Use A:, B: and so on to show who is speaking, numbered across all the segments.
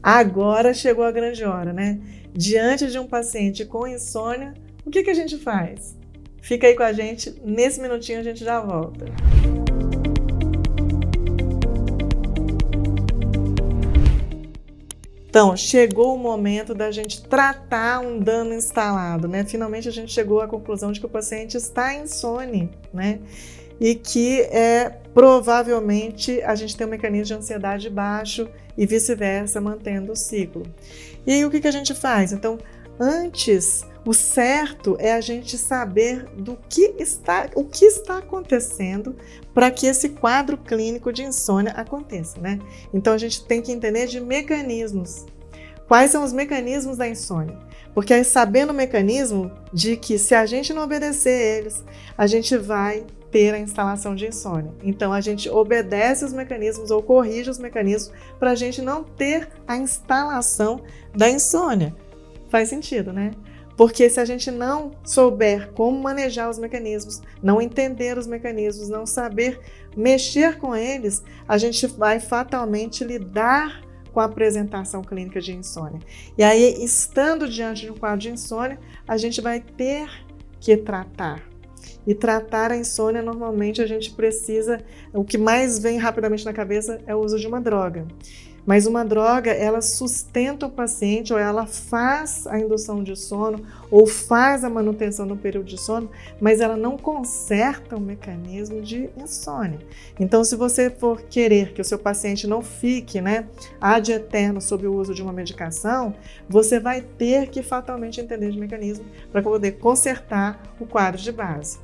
A: Agora chegou a grande hora, né? Diante de um paciente com insônia, o que a gente faz? Fica aí com a gente, nesse minutinho a gente já volta. Então, chegou o momento da gente tratar um dano instalado, né? Finalmente a gente chegou à conclusão de que o paciente está insone, né? E que provavelmente a gente tem um mecanismo de ansiedade baixo e vice-versa, mantendo o ciclo. E aí o que a gente faz? Então, antes, o certo é a gente saber o que está acontecendo para que esse quadro clínico de insônia aconteça, né? Então a gente tem que entender de mecanismos. Quais são os mecanismos da insônia? Porque aí, sabendo o mecanismo de que se a gente não obedecer eles, a gente vai ter a instalação de insônia. Então a gente obedece os mecanismos ou corrige os mecanismos para a gente não ter a instalação da insônia. Faz sentido, né? Porque se a gente não souber como manejar os mecanismos, não entender os mecanismos, não saber mexer com eles, a gente vai fatalmente lidar com a apresentação clínica de insônia. E aí, estando diante de um quadro de insônia, a gente vai ter que tratar. E tratar a insônia, normalmente a gente precisa, o que mais vem rapidamente na cabeça é o uso de uma droga. Mas uma droga, ela sustenta o paciente, ou ela faz a indução de sono, ou faz a manutenção no período de sono, mas ela não conserta o mecanismo de insônia. Então, se você for querer que o seu paciente não fique, ad eterno sob o uso de uma medicação, você vai ter que fatalmente entender de mecanismo para poder consertar o quadro de base.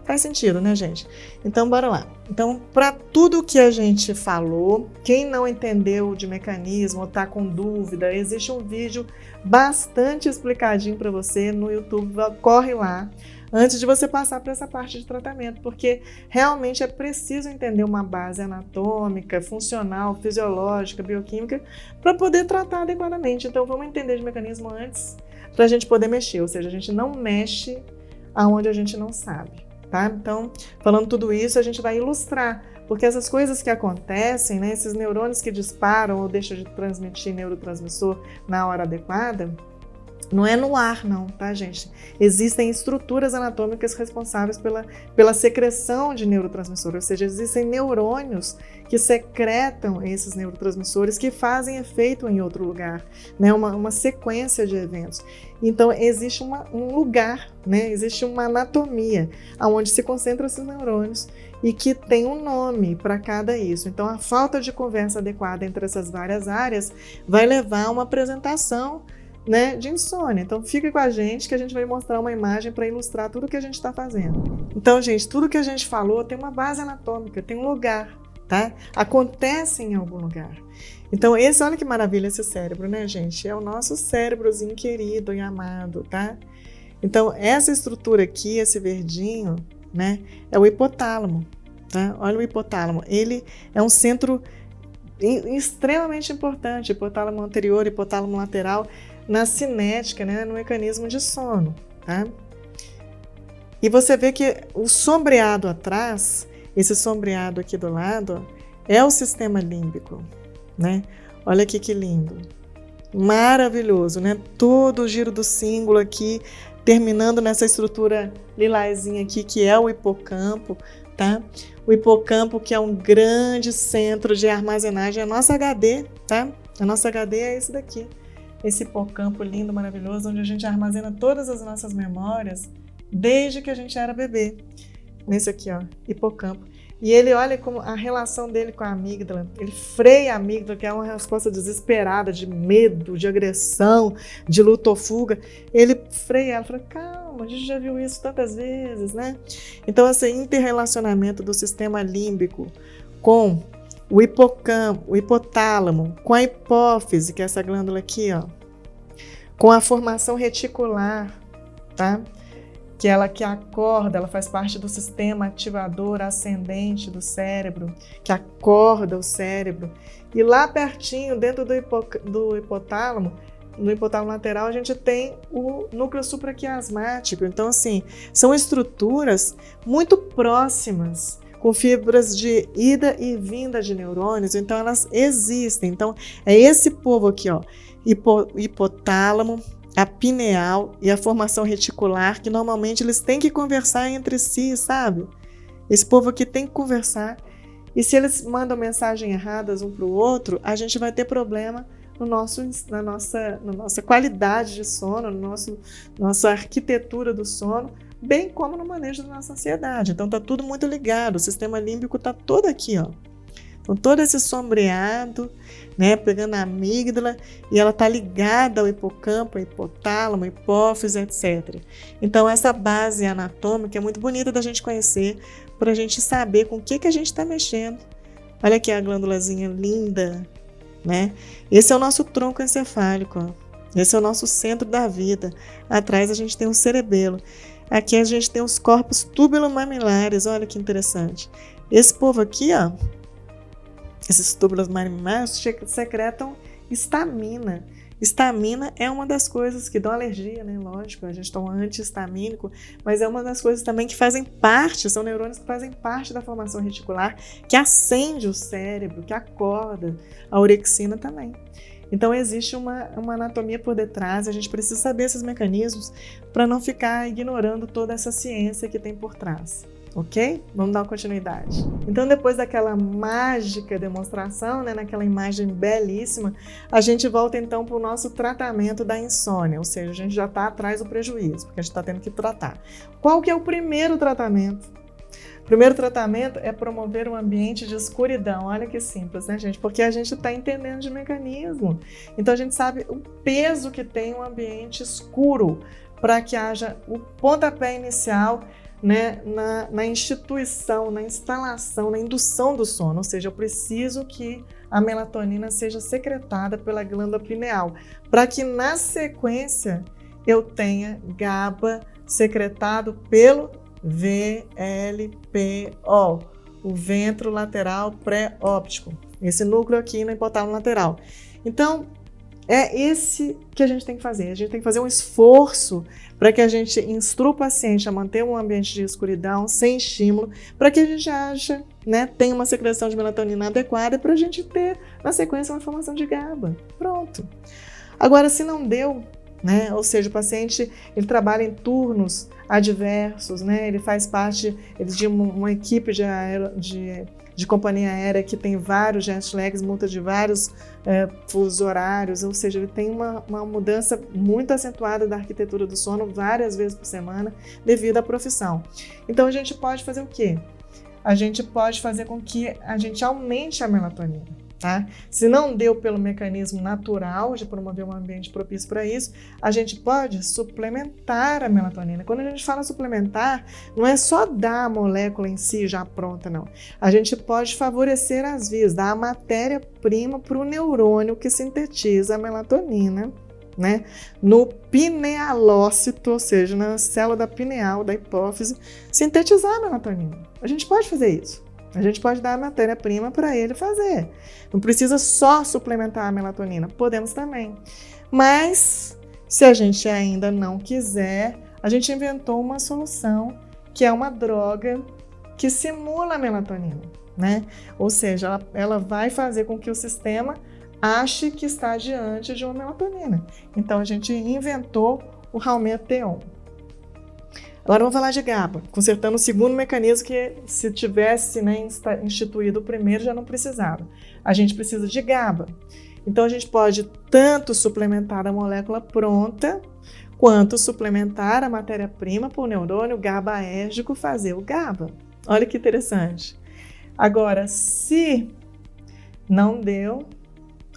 A: Faz sentido, né, gente? Então, bora lá. Então, para tudo que a gente falou, quem não entendeu de mecanismo ou está com dúvida, existe um vídeo bastante explicadinho para você no YouTube. Corre lá antes de você passar para essa parte de tratamento, porque realmente é preciso entender uma base anatômica, funcional, fisiológica, bioquímica, para poder tratar adequadamente. Então, vamos entender de mecanismo antes para a gente poder mexer, ou seja, a gente não mexe aonde a gente não sabe. Tá? Então, falando tudo isso, a gente vai ilustrar, porque essas coisas que acontecem, esses neurônios que disparam ou deixam de transmitir neurotransmissor na hora adequada, não é no ar não, tá, gente? Existem estruturas anatômicas responsáveis pela secreção de neurotransmissores, ou seja, existem neurônios que secretam esses neurotransmissores que fazem efeito em outro lugar, uma sequência de eventos. Então, existe um lugar, existe uma anatomia onde se concentram esses neurônios e que tem um nome para cada isso. Então, a falta de conversa adequada entre essas várias áreas vai levar a uma apresentação de insônia. Então fica com a gente que a gente vai mostrar uma imagem para ilustrar tudo que a gente está fazendo. Então, gente, tudo que a gente falou tem uma base anatômica, tem um lugar, tá? Acontece em algum lugar. Então, olha que maravilha esse cérebro, né, gente? É o nosso cérebrozinho querido e amado, tá? Então, essa estrutura aqui, esse verdinho, é o hipotálamo, tá? Olha o hipotálamo. Ele é um centro extremamente importante, hipotálamo anterior, hipotálamo lateral, na cinética, no mecanismo de sono, tá? E você vê que o sombreado atrás, esse sombreado aqui do lado, é o sistema límbico, Olha aqui que lindo, maravilhoso, Todo o giro do símbolo aqui, terminando nessa estrutura lilazinha aqui, que é o hipocampo, tá? O hipocampo, que é um grande centro de armazenagem, é a nossa HD, tá? A nossa HD é esse daqui. Esse hipocampo lindo, maravilhoso, onde a gente armazena todas as nossas memórias desde que a gente era bebê. Nesse aqui, ó, hipocampo. E ele, olha como a relação dele com a amígdala, ele freia a amígdala, que é uma resposta desesperada, de medo, de agressão, de luta ou fuga. Ele freia ela, fala, calma, a gente já viu isso tantas vezes, Então, esse interrelacionamento do sistema límbico com o hipocampo, o hipotálamo, com a hipófise, que é essa glândula aqui, ó, com a formação reticular, tá? Que ela que acorda, ela faz parte do sistema ativador ascendente do cérebro, que acorda o cérebro. E lá pertinho, dentro do hipotálamo, no hipotálamo lateral, a gente tem o núcleo supraquiasmático. Então, assim, são estruturas muito próximas, com fibras de ida e vinda de neurônios, então elas existem. Então é esse povo aqui, ó, hipotálamo, a pineal e a formação reticular, que normalmente eles têm que conversar entre si, sabe? Esse povo aqui tem que conversar, e se eles mandam mensagem erradas um para o outro, a gente vai ter problema na nossa qualidade de sono, nossa arquitetura do sono, bem como no manejo da nossa ansiedade. Então tá tudo muito ligado, o sistema límbico tá todo aqui, ó. Então todo esse sombreado, né, pegando a amígdala, e ela tá ligada ao hipocampo, ao hipotálamo, hipófise, etc. Então essa base anatômica é muito bonita da gente conhecer, para a gente saber com o que a gente está mexendo. Olha aqui a glândulazinha linda, né? Esse é o nosso tronco encefálico, ó. Esse é o nosso centro da vida. Atrás a gente tem o cerebelo. Aqui a gente tem os corpos túbulo-mamilares, olha que interessante. Esse povo aqui, ó, esses túbulos mamilares secretam histamina. Histamina é uma das coisas que dão alergia, né? Lógico, a gente toma anti-histamínico, mas é uma das coisas também que fazem parte, são neurônios que fazem parte da formação reticular, que acende o cérebro, que acorda. A orexina também. Então existe uma anatomia por detrás, a gente precisa saber esses mecanismos para não ficar ignorando toda essa ciência que tem por trás. Ok? Vamos dar uma continuidade. Então, depois daquela mágica demonstração, né, naquela imagem belíssima, a gente volta então para o nosso tratamento da insônia, ou seja, a gente já está atrás do prejuízo, porque a gente está tendo que tratar. Qual que é o primeiro tratamento? O primeiro tratamento é promover um ambiente de escuridão. Olha que simples, né, gente? Porque a gente está entendendo de mecanismo. Então, a gente sabe o peso que tem um ambiente escuro para que haja o pontapé inicial, né, na instituição, na instalação, na indução do sono, ou seja, eu preciso que a melatonina seja secretada pela glândula pineal, para que na sequência eu tenha GABA secretado pelo VLPO, o ventro lateral pré-óptico, esse núcleo aqui no hipotálamo lateral. Então, é esse que a gente tem que fazer. A gente tem que fazer um esforço para que a gente instrua o paciente a manter um ambiente de escuridão, sem estímulo, para que a gente ache, né, tenha uma secreção de melatonina adequada para a gente ter, na sequência, uma formação de GABA. Pronto. Agora, se não deu, né, ou seja, o paciente ele trabalha em turnos adversos, né, ele faz parte de uma equipe de companhia aérea que tem vários jet lags, multa de vários fusos horários, ou seja, ele tem uma mudança muito acentuada da arquitetura do sono várias vezes por semana devido à profissão. Então a gente pode fazer o quê? A gente pode fazer com que a gente aumente a melatonina. Tá? Se não deu pelo mecanismo natural de promover um ambiente propício para isso, a gente pode suplementar a melatonina. Quando a gente fala suplementar, não é só dar a molécula em si já pronta, não. A gente pode favorecer as vias, dar a matéria-prima para o neurônio que sintetiza a melatonina, né? No pinealócito, ou seja, na célula da pineal, da hipófise, sintetizar a melatonina. A gente pode fazer isso. A gente pode dar a matéria-prima para ele fazer. Não precisa só suplementar a melatonina, podemos também. Mas, se a gente ainda não quiser, a gente inventou uma solução que é uma droga que simula a melatonina, né? Ou seja, ela vai fazer com que o sistema ache que está diante de uma melatonina. Então, a gente inventou o Halmetheon. Agora vamos falar de GABA, consertando o segundo mecanismo que, se tivesse, né, instituído o primeiro, já não precisava. A gente precisa de GABA. Então a gente pode tanto suplementar a molécula pronta, quanto suplementar a matéria-prima para o neurônio GABAérgico fazer o GABA. Olha que interessante. Agora, se não deu,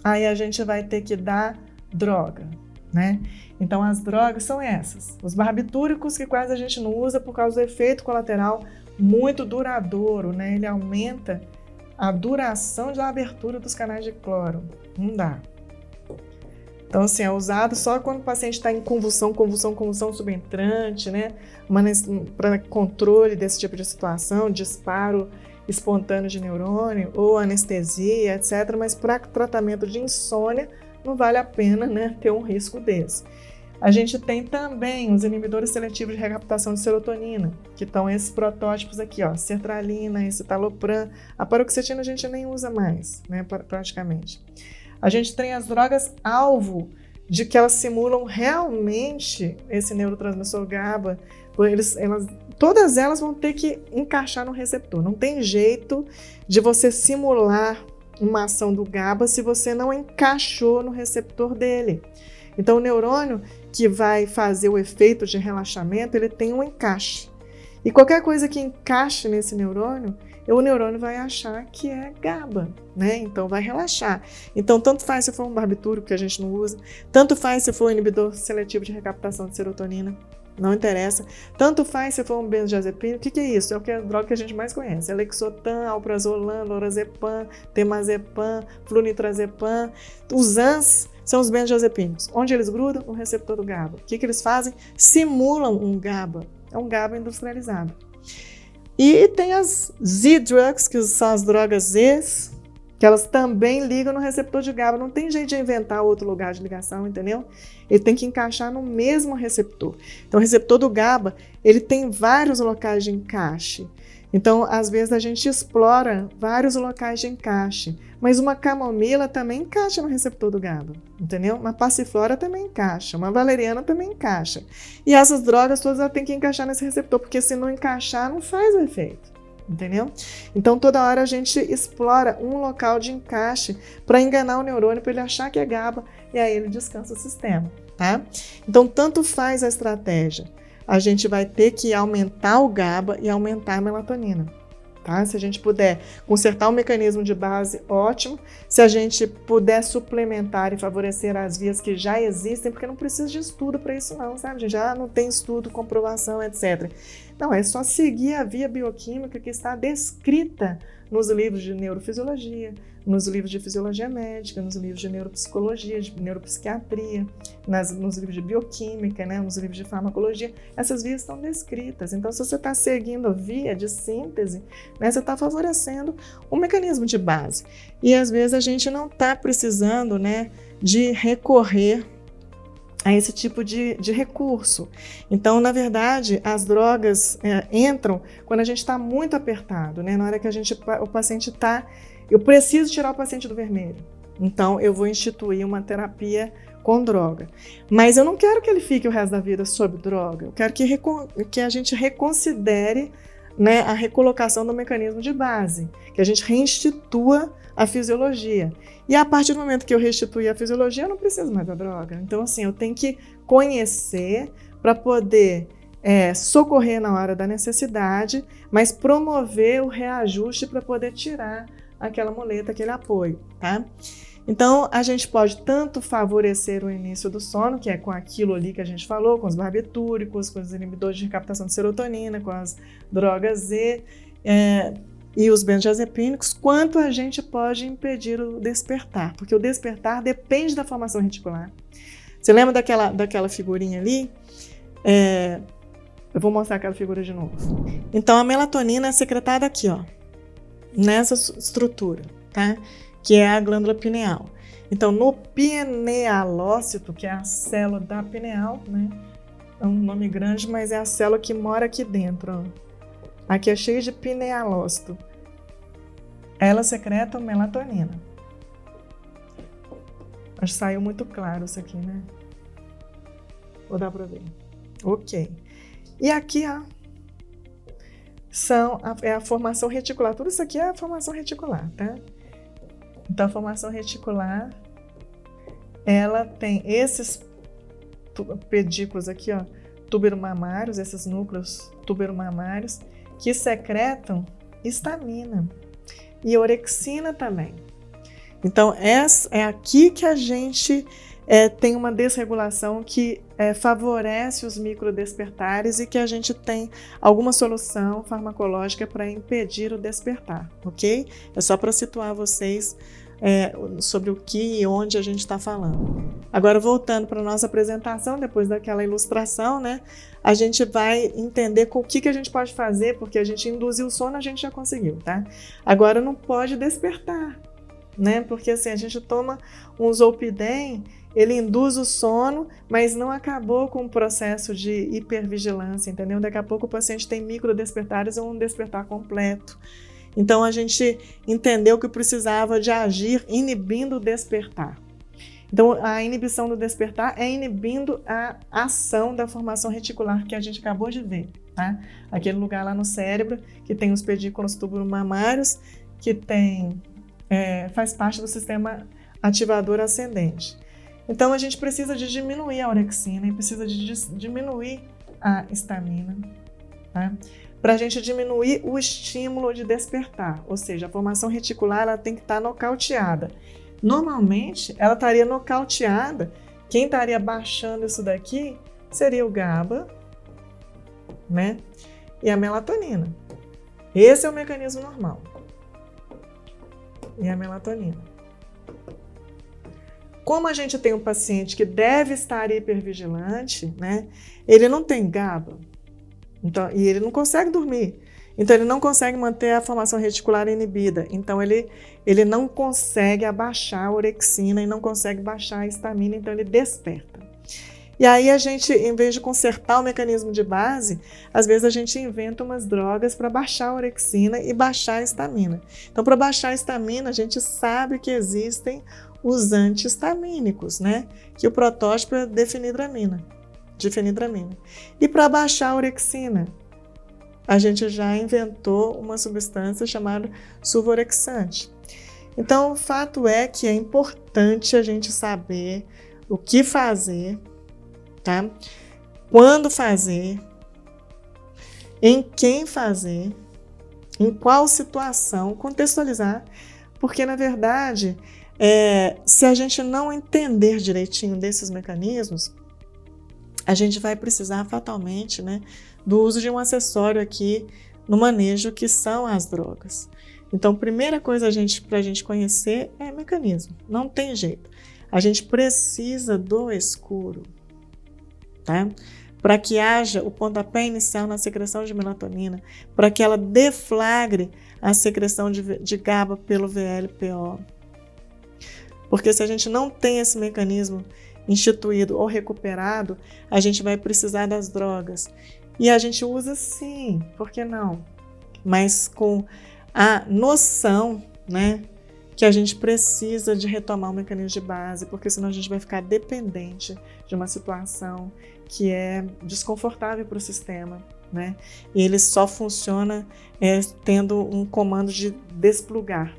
A: aí a gente vai ter que dar droga, né? Então as drogas são essas, os barbitúricos, que quase a gente não usa por causa do efeito colateral muito duradouro, né? Ele aumenta a duração da abertura dos canais de cloro, não dá. Então assim, é usado só quando o paciente está em convulsão subentrante, né? Para controle desse tipo de situação, disparo espontâneo de neurônio ou anestesia, etc. Mas para tratamento de insônia não vale a pena, né, ter um risco desse. A gente tem também os inibidores seletivos de recaptação de serotonina, que estão esses protótipos aqui, ó, sertralina, escitalopram. A paroxetina a gente nem usa mais, né, praticamente. A gente tem as drogas alvo, de que elas simulam realmente esse neurotransmissor GABA. Todas elas vão ter que encaixar no receptor. Não tem jeito de você simular uma ação do GABA se você não encaixou no receptor dele. Então, o neurônio que vai fazer o efeito de relaxamento, ele tem um encaixe. E qualquer coisa que encaixe nesse neurônio, o neurônio vai achar que é GABA, né? Então vai relaxar. Então, tanto faz se for um barbitúrico que a gente não usa, tanto faz se for um inibidor seletivo de recaptação de serotonina, não interessa. Tanto faz se for um benzodiazepínico. O que é isso? É a droga que a gente mais conhece. Lexotan, alprazolam, lorazepam, temazepam, flunitrazepam. Os ANS são os benzodiazepínicos. Onde eles grudam? No receptor do GABA. O que eles fazem? Simulam um GABA. É um GABA industrializado. E tem as Z-drugs, que são as drogas Zs, que elas também ligam no receptor de GABA. Não tem jeito de inventar outro lugar de ligação, entendeu? Ele tem que encaixar no mesmo receptor. Então, o receptor do GABA, ele tem vários locais de encaixe. Então, às vezes, a gente explora vários locais de encaixe. Mas uma camomila também encaixa no receptor do GABA, entendeu? Uma passiflora também encaixa, uma valeriana também encaixa. E essas drogas todas elas têm que encaixar nesse receptor, porque se não encaixar, não faz o efeito, entendeu? Então, toda hora a gente explora um local de encaixe para enganar o neurônio, para ele achar que é GABA, e aí ele descansa o sistema, tá? Então, tanto faz a estratégia. A gente vai ter que aumentar o GABA e aumentar a melatonina. Tá? Se a gente puder consertar o mecanismo de base, ótimo. Se a gente puder suplementar e favorecer as vias que já existem, porque não precisa de estudo para isso não, sabe? A gente já não tem estudo, comprovação, etc. Não, é só seguir a via bioquímica que está descrita nos livros de neurofisiologia, nos livros de fisiologia médica, nos livros de neuropsicologia, de neuropsiquiatria, nos livros de bioquímica, né, nos livros de farmacologia. Essas vias estão descritas. Então, se você está seguindo a via de síntese, né, você está favorecendo um mecanismo de base. E, às vezes, a gente não está precisando, né, de recorrer a esse tipo de recurso. Então, na verdade, as drogas entram quando a gente está muito apertado, né? Na hora que o paciente está... Eu preciso tirar o paciente do vermelho. Então, eu vou instituir uma terapia com droga. Mas eu não quero que ele fique o resto da vida sob droga. Eu quero que a gente reconsidere, né, a recolocação do mecanismo de base, que a gente reinstitua a fisiologia. E a partir do momento que eu restituir a fisiologia, eu não preciso mais da droga. Então, assim, eu tenho que conhecer para poder socorrer na hora da necessidade, mas promover o reajuste para poder tirar aquela muleta, aquele apoio, tá? Então, a gente pode tanto favorecer o início do sono, que é com aquilo ali que a gente falou, com os barbitúricos, com os inibidores de recaptação de serotonina, com as drogas Z, e os benzodiazepínicos, quanto a gente pode impedir o despertar, porque o despertar depende da formação reticular. Você lembra daquela figurinha ali? Eu vou mostrar aquela figura de novo. Então, a melatonina é secretada aqui, ó, nessa estrutura, tá? Que é a glândula pineal. Então, no pinealócito, que é a célula da pineal, né? É um nome grande, mas é a célula que mora aqui dentro, ó. Aqui é cheio de pinealócito. Ela secreta melatonina. Acho que saiu muito claro isso aqui, né? Vou dar para ver. Ok. E aqui, ó, é a formação reticular. Tudo isso aqui é a formação reticular, tá? Então, a formação reticular, ela tem esses pedículos aqui, ó, tuberomamários, esses núcleos tuberomamários, que secretam histamina e orexina também. Então, é aqui que a gente tem uma desregulação que favorece os microdespertares e que a gente tem alguma solução farmacológica para impedir o despertar, ok? É só para situar vocês sobre o que e onde a gente está falando. Agora, voltando para a nossa apresentação, depois daquela ilustração, né, a gente vai entender o que a gente pode fazer, porque a gente induziu o sono, a gente já conseguiu, tá? Agora, não pode despertar, né? Porque assim, a gente toma um zolpidem ele induz o sono, mas não acabou com o processo de hipervigilância, entendeu? Daqui a pouco o paciente tem microdespertares ou um despertar completo. Então, a gente entendeu que precisava de agir inibindo o despertar. Então, a inibição do despertar é inibindo a ação da formação reticular que a gente acabou de ver, tá? Aquele lugar lá no cérebro que tem os pedículos tuburomamários, que tem, faz parte do sistema ativador ascendente. Então, a gente precisa de diminuir a orexina e precisa de diminuir a histamina, tá? Para a gente diminuir o estímulo de despertar, ou seja, a formação reticular ela tem que estar nocauteada. Normalmente, ela estaria nocauteada, quem estaria baixando isso daqui seria o GABA, né? E a melatonina. Esse é o mecanismo normal. E a melatonina. Como a gente tem um paciente que deve estar hipervigilante, né? Ele não tem GABA, então, e ele não consegue dormir. Então, ele não consegue manter a formação reticular inibida. Então, ele não consegue abaixar a orexina e não consegue baixar a histamina, então ele desperta. E aí, a gente, em vez de consertar o mecanismo de base, às vezes a gente inventa umas drogas para baixar a orexina e baixar a histamina. Então, para baixar a histamina, a gente sabe que existem os antihistamínicos, né? Que o protótipo é difenidramina. E para baixar a orexina, a gente já inventou uma substância chamada suvorexante. Então, o fato é que é importante a gente saber o que fazer, tá? Quando fazer, em quem fazer, em qual situação, contextualizar, porque, na verdade, se a gente não entender direitinho desses mecanismos, a gente vai precisar fatalmente, né, do uso de um acessório aqui no manejo, que são as drogas. Então, primeira coisa para a gente conhecer é mecanismo. Não tem jeito. A gente precisa do escuro, tá? Para que haja o pontapé inicial na secreção de melatonina, para que ela deflagre a secreção de GABA pelo VLPO. Porque se a gente não tem esse mecanismo instituído ou recuperado, a gente vai precisar das drogas. E a gente usa sim, por que não? Mas com a noção, né, que a gente precisa de retomar o mecanismo de base, porque senão a gente vai ficar dependente de uma situação que é desconfortável para o sistema, né? E ele só funciona tendo um comando de desplugar.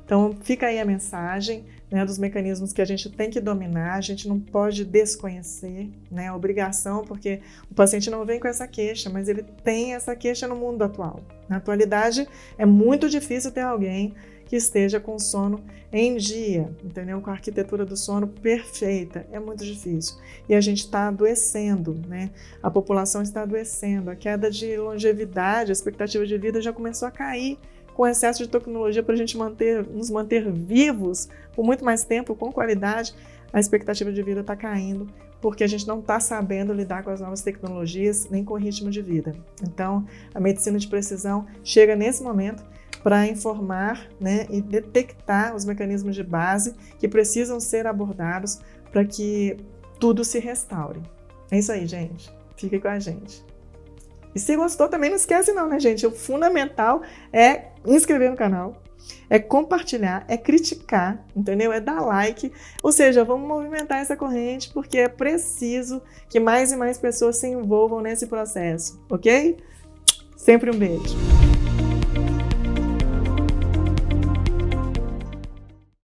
A: Então, fica aí a mensagem, né, dos mecanismos que a gente tem que dominar, a gente não pode desconhecer, né, a obrigação, porque o paciente não vem com essa queixa, mas ele tem essa queixa no mundo atual. Na atualidade, é muito difícil ter alguém que esteja com sono em dia, entendeu? Com a arquitetura do sono perfeita, é muito difícil. E a gente está adoecendo, né? A população está adoecendo, a queda de longevidade, a expectativa de vida já começou a cair, com excesso de tecnologia para a gente nos manter vivos por muito mais tempo, com qualidade, a expectativa de vida está caindo, porque a gente não está sabendo lidar com as novas tecnologias, nem com o ritmo de vida. Então, a medicina de precisão chega nesse momento para informar, né, e detectar os mecanismos de base que precisam ser abordados para que tudo se restaure. É isso aí, gente. Fique com a gente. E se gostou, também não esquece não, né, gente? O fundamental é inscrever no canal, é compartilhar, é criticar, entendeu? É dar like. Ou seja, vamos movimentar essa corrente, porque é preciso que mais e mais pessoas se envolvam nesse processo, ok? Sempre um beijo.